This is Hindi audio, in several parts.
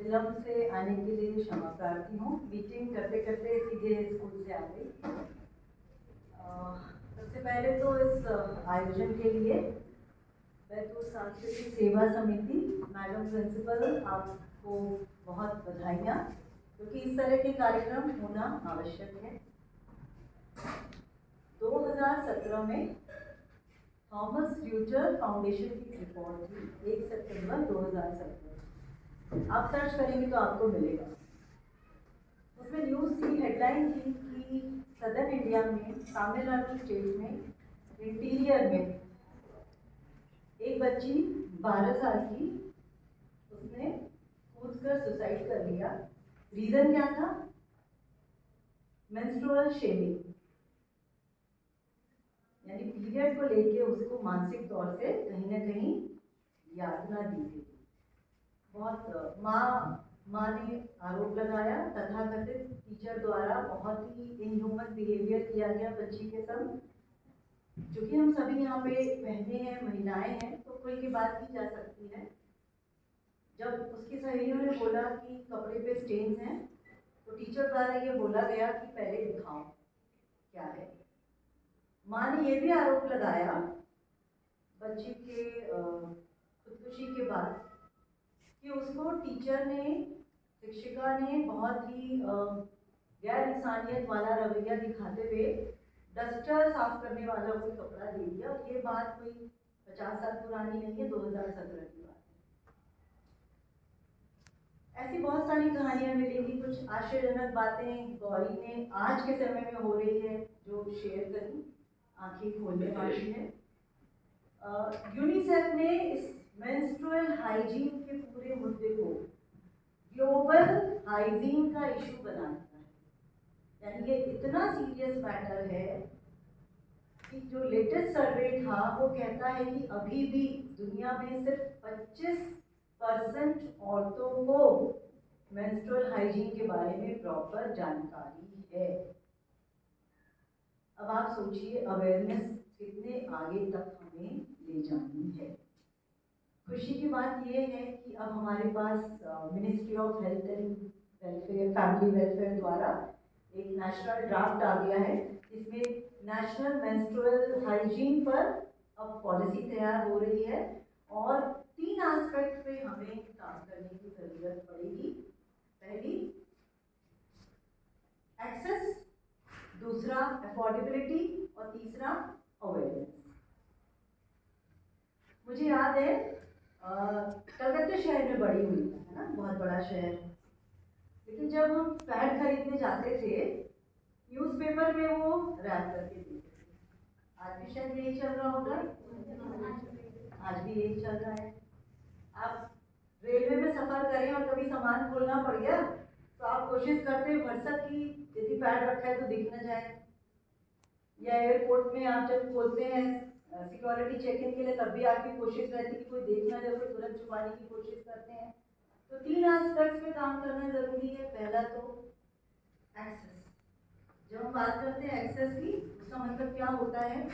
विलम्ब से आने के लिए क्षमा प्रार्थी हूँ। मीटिंग करते करते सीधे स्कूल से आ गई। सबसे पहले तो इस आयोजन के लिए बैतूल सांस्कृतिक सेवा समिति, मैडम प्रिंसिपल, आपको बहुत बधाइयाँ, क्योंकि इस तरह के कार्यक्रम होना आवश्यक है। 2017 में थॉमस ड्यूटर फाउंडेशन की रिपोर्ट थी, 1 सितंबर 2017। आप सर्च करेंगे तो आपको मिलेगा। उसमें न्यूज़ थी, हेडलाइन थी कि सदर्न इंडिया में, तमिलनाडु स्टेट में, इंटीरियर में एक बच्ची 12 साल की, उसने कूदकर सुसाइड कर लिया। रीजन क्या था? मेंस्ट्रुअल शेमिंग, यानी पीरियड को लेके उसको मानसिक तौर से कहीं ना कहीं यातना दी गई। बहुत माँ ने आरोप लगाया, तथाकथित टीचर द्वारा बहुत ही इनह्यूमन बिहेवियर किया गया बच्ची के संग। क्योंकि हम सभी यहाँ पे बहनें हैं, महिलाएं हैं, तो कोई की बात की जा सकती है। जब उसकी सहेलियों ने बोला कि कपड़े पे स्टेन्स हैं, तो टीचर द्वारा ये बोला गया कि पहले दिखाओ क्या है। माँ ने ये भी आरोप लगाया बच्ची के खुदकुशी के बाद कि उसको टीचर ने, शिक्षिका ने बहुत ही गैर इंसानियत वाला रवैया दिखाते हुए डस्टर साफ करने वाला कोई कपड़ा दे दिया। और ये बात कोई 50 साल पुरानी नहीं है, 2017 की बात है। ऐसी बहुत सारी कहानियां मिलेंगी। कुछ आश्चर्यजनक बातें गौरी ने आज के समय में हो रही है जो शेयर करी, आंखें खोलने वाली है। यूनिसेफ ने इस मेंस्ट्रुअल हाइजीन के पूरे मुद्दे को ग्लोबल हाइजीन का इशू बना दिया है। यानी ये इतना सीरियस मैटर है कि जो लेटेस्ट सर्वे था वो कहता है कि अभी भी दुनिया में सिर्फ 25% औरतों को मेंस्ट्रुअल हाइजीन के बारे में प्रॉपर जानकारी है। अब आप सोचिए अवेयरनेस कितने आगे तक हमें ले जानी है। खुशी की बात यह है कि अब हमारे पास ministry of health and welfare, family welfare द्वारा एक नेशनल ड्राफ्ट आ गया है। इसमें नेशनल मेंस्ट्रुअल हाइजीन पर अब पॉलिसी तैयार हो रही है और 3 एस्पेक्ट पे हमें काम करने की जरूरत पड़ेगी। पहली एक्सेस, दूसरा अफोर्डेबिलिटी और तीसरा अवेयरनेस। मुझे याद है कलकत्ता शहर में बड़ी हुई है ना, बहुत बड़ा शहर। लेकिन जब हम पैड खरीदने जाते थे, न्यूज़पेपर में वो रैप करके देते थे। आज भी शायद यही चल रहा होगा, आज भी यही चल रहा है। आप रेलवे में सफर करें और कभी सामान खोलना पड़ गया तो आप कोशिश करते हैं भरसक की यदि पैड रखा है तो दिख न जाए। या एयरपोर्ट में आप जब खोलते हैं सिक्योरिटी चेकिंग के लिए, तब भी आपकी कोशिश रहती है कि कोई देख ना जाए, कोई तुरंत छुपाने की कोशिश करते हैं। तो 3 एस्पेक्ट्स पे काम करना जरूरी है। पहला तो एक्सेस। जब हम बात करते हैं एक्सेस की, उसका मतलब क्या होता है?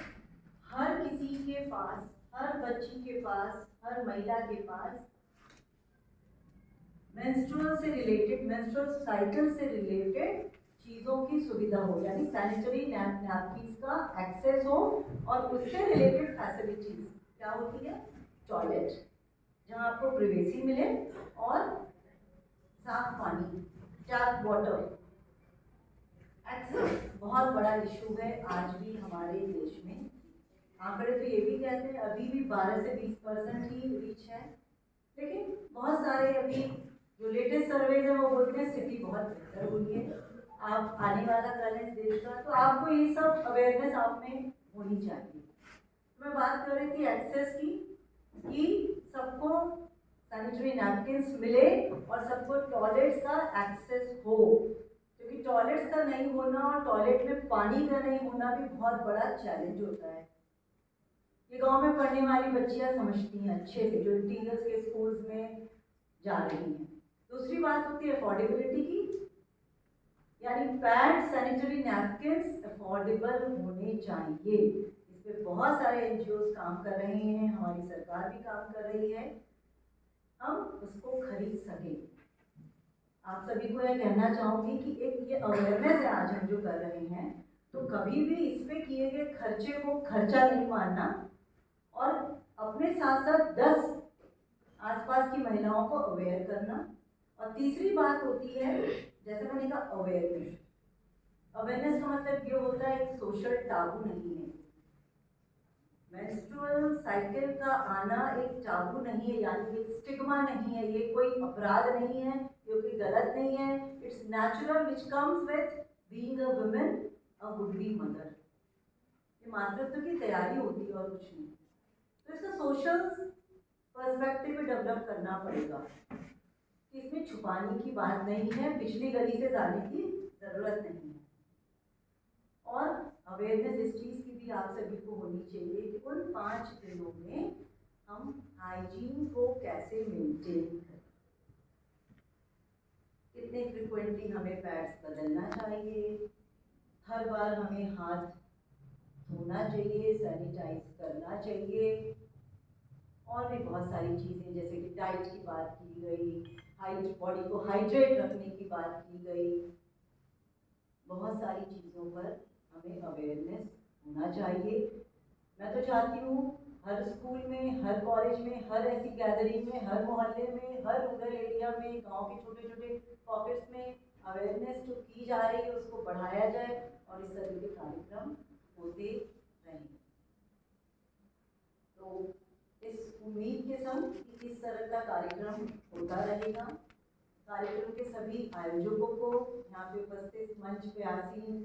हर किसी के पास, हर बच्ची के पास, हर महिला के पास मेंस्ट्रुअल से रिलेटेड, मेंस्ट्रुअल साइकिल से रिलेटेड चीज़ों की सुविधा हो, यानी सैनिटरी नैपकिन्स का एक्सेस हो। और उससे रिलेटेड फैसिलिटीज क्या होती है? टॉयलेट, जहाँ आपको प्रिवेसी मिले, और साफ पानी, टैप वाटर। एक्सेस बहुत बड़ा इशू है आज भी हमारे देश में। आंकड़े तो ये भी कहते हैं अभी भी 12 से 20% ही रीच है। लेकिन बहुत सारे अभी जो लेटेस्ट सर्वेज है वो बोलते हैं सिटी बहुत बेहतर हुई है। आप आने वाला कल है देश का, तो आपको ये सब अवेयरनेस आप में होनी चाहिए। मैं बात कर रही थी एक्सेस की, कि सबको सैनिटरी नैपकिन्स मिले और सबको टॉयलेट्स का एक्सेस हो। क्योंकि टॉयलेट्स का नहीं होना और टॉयलेट में पानी का नहीं होना भी बहुत बड़ा चैलेंज होता है। ये गांव में पढ़ने वाली बच्चियां समझती हैं अच्छे से, जो इंटीरियर्स के स्कूल्स में जा रही हैं। दूसरी बात होती है अफोर्डेबिलिटी की, यानी पैड, सैनिटरी नैपकिन्स अफोर्डेबल होने चाहिए। इस पे बहुत सारे एनजीओ काम कर रहे हैं, हमारी सरकार भी काम कर रही है, हम उसको खरीद सकें। आप सभी को यह कहना चाहूँगी कि एक ये अवेयरनेस है आज हम जो कर रहे हैं, तो कभी भी इस पे किए गए खर्चे को खर्चा नहीं मानना और अपने साथ साथ 10 आसपास की महिलाओं को अवेयर करना। और तीसरी बात होती है, जैसे मैंने कहा, अवेयरनेस। अवेयरनेस का मतलब ये होता है एक सोशल टाबू नहीं है। मेंस्ट्रुअल साइकिल का आना एक टाबू नहीं है, यानी एक स्टिग्मा नहीं है, ये कोई अपराध नहीं है, ये कोई गलत नहीं है। It's natural which comes with being a woman, a would be mother. ये मातृत्व की तैयारी होती है और कुछ नहीं। तो इसका सोशल पर्सपेक्टिव डेवलप करना पड़ेगा कि इसमें छुपाने की बात नहीं है, पिछली गली से जाने की जरूरत नहीं है। और अवेयरनेस इस चीज़ की भी आप सभी को होनी चाहिए कि उन 5 दिनों में हम हाइजीन को कैसे मेंटेन करें, कितने फ्रिक्वेंटली हमें पैड्स बदलना चाहिए, हर बार हमें हाथ धोना चाहिए, सैनिटाइज करना चाहिए, और भी बहुत सारी चीज़ें जैसे कि डाइट की बात की गई, बॉडी को हाइड्रेट रखने की बात की गई। बहुत सारी चीज़ों पर हमें अवेयरनेस होना चाहिए। मैं तो चाहती हूँ हर स्कूल में, हर कॉलेज में, हर ऐसी गैदरिंग में, हर मोहल्ले में, हर रूरल एरिया में, गांव के छोटे छोटे पॉकेट्स में अवेयरनेस जो की जा रही है उसको बढ़ाया जाए और इस तरह के कार्यक्रम होते रहें। तो इस उम्मीद के संग कि इस तरह का कार्यक्रम होता रहेगा। कार्यक्रम के सभी आयोजकों को, यहाँ पे उपस्थित मंच पे आसीन